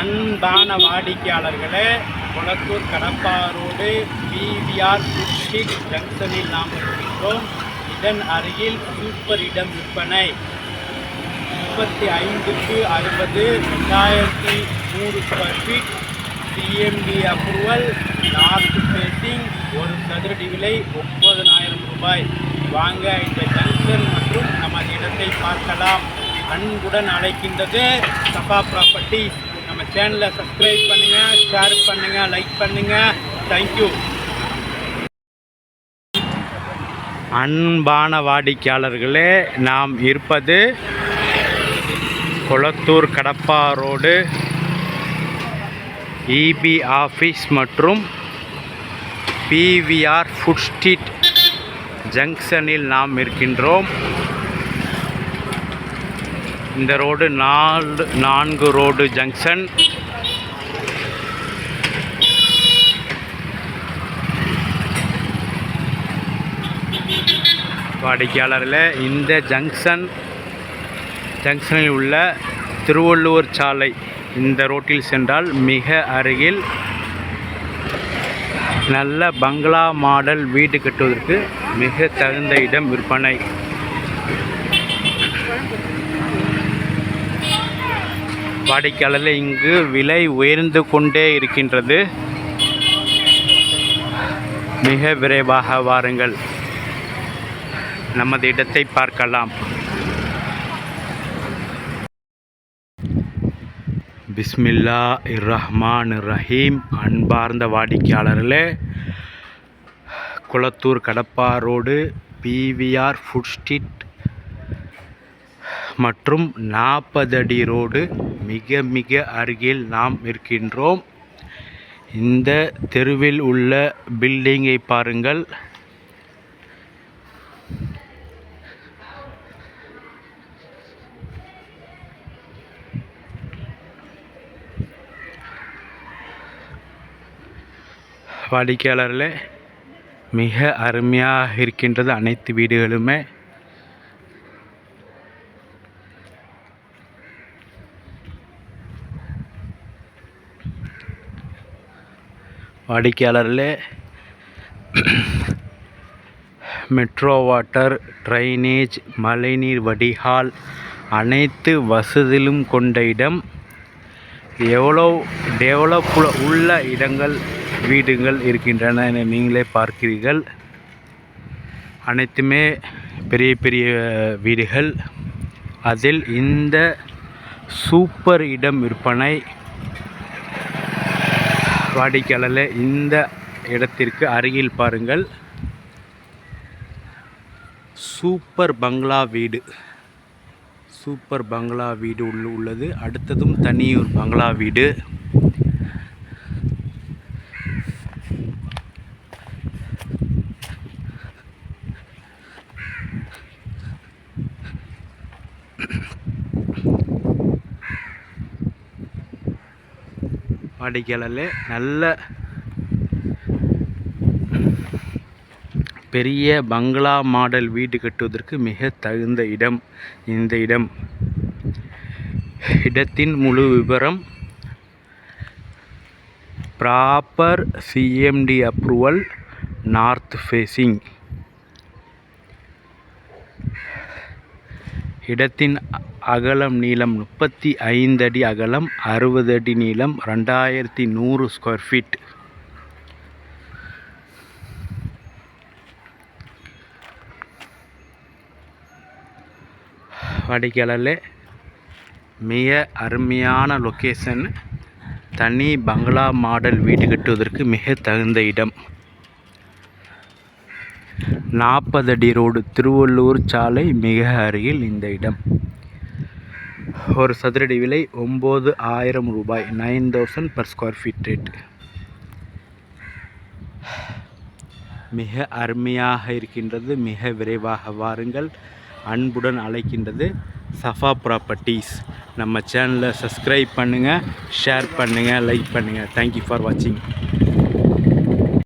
அன்பான வாடிக்கையாளர்களே, Kolathur Kadappa road PVR food street ஜங்ஷனில் நாம் இருக்கின்றோம். இதன் அருகில் சூப்பர் இடம் விற்பனை 35க்கு 60 2100 square feet CMD approval, north facing, ஒரு சதுரடி விலை 90,000 ரூபாய். வாங்க இந்த ஜங்ஷன் மற்றும் நமது இடத்தை பார்க்கலாம். அன்புடன் அழைக்கின்றது சஃபா ப்ராப்பர்ட்டிஸ். நம்ம சேனலை சப்ஸ்கிரைப் பண்ணுங்கள், ஷேர் பண்ணுங்கள், லைக் பண்ணுங்கள். தேங்க்யூ. அன்பான வாடிக்கையாளர்களே, நாம் இருப்பது Kolathur Kadappa road EB office மற்றும் பிவிஆர் ஃபுட் ஸ்ட்ரீட் ஜங்ஷனில் நாம் இருக்கின்றோம். இந்த ரோடு 4 ரோடு ஜங்ஷன். வாடிக்கையாளர்களே, இந்த ஜங்ஷனில் உள்ள திருவள்ளுவர் சாலை இந்த ரோட்டில் சென்றால் மிக அருகில் நல்ல பங்களா மாடல் வீடு கட்டுவதற்கு மிக தகுந்த இடம் விற்பனை. வாடிக்கையாளர்களே, இங்கு விலை உயர்ந்து கொண்டே இருக்கின்றது. மிக விரைவாக வாருங்கள், நமது இடத்தை பார்க்கலாம். பிஸ்மில்லாஹிர்ரஹ்மானிர்ரஹீம். அன்பார்ந்த வாடிக்கையாளர்களே, Kolathur Kadappa road PVR food street மற்றும் 40 அடி ரோடு மிக அருகில் நாம் இருக்கின்றோம். இந்த தெருவில் உள்ள பில்டிங்கை பாருங்கள். வாடிக்கையாளர்களே, மிக அருமையாக இருக்கின்றது அனைத்து வீடுகளுமே. வாடிக்கையாளர்களே, மெட்ரோ வாட்டர், ட்ரைனேஜ், மழைநீர் வடிகால் அனைத்து வசதியிலும் கொண்ட இடம். எவ்வளோ டெவலப் உள்ள இடங்கள் வீடுகள் இருக்கின்றன என நீங்களே பார்க்கிறீர்கள். அனைத்துமே பெரிய வீடுகள். அதில் இந்த சூப்பர் இடம் விற்பனை. வாடிக்கையாளர்களே, இந்த இடத்திற்கு அருகில் பாருங்கள், சூப்பர் பங்களா வீடு உள்ளது. அடுத்ததும் தனியூர் பங்களா வீடு. வாடிக்கையாளர்களே, நல்ல பெரிய பங்களா மாடல் வீடு கட்டுவதற்கு மிக தகுந்த இடம் இந்த இடம். இடத்தின் முழு விவரம்: proper CMD approval, north facing. இடத்தின் அகலம் நீளம் 35 அடி அகலம், 60 அடி நீளம், 2100 ஸ்கொயர் ஃபீட். வாடிக்கையாளர்களே, மிக அருமையான லொக்கேஷன். தனி பங்களா மாடல் வீடு கட்டுவதற்கு மிக தகுந்த இடம். 40 அடி ரோடு, திருவள்ளுவர் சாலை மிக அருகில் இந்த இடம். ஒரு சதுரடி விலை 9,000 ரூபாய், 9,000 பர் ஸ்கொயர் ஃபீட் ரேட். மிக அருமையாக இருக்கின்றது. மிக விரைவாக வாருங்கள். அன்புடன் அழைக்கின்றது சஃபா ப்ராப்பர்ட்டிஸ். நம்ம சேனலை சப்ஸ்கிரைப் பண்ணுங்கள், ஷேர் பண்ணுங்கள், லைக் பண்ணுங்கள். தேங்க்யூ ஃபார் வாட்சிங்.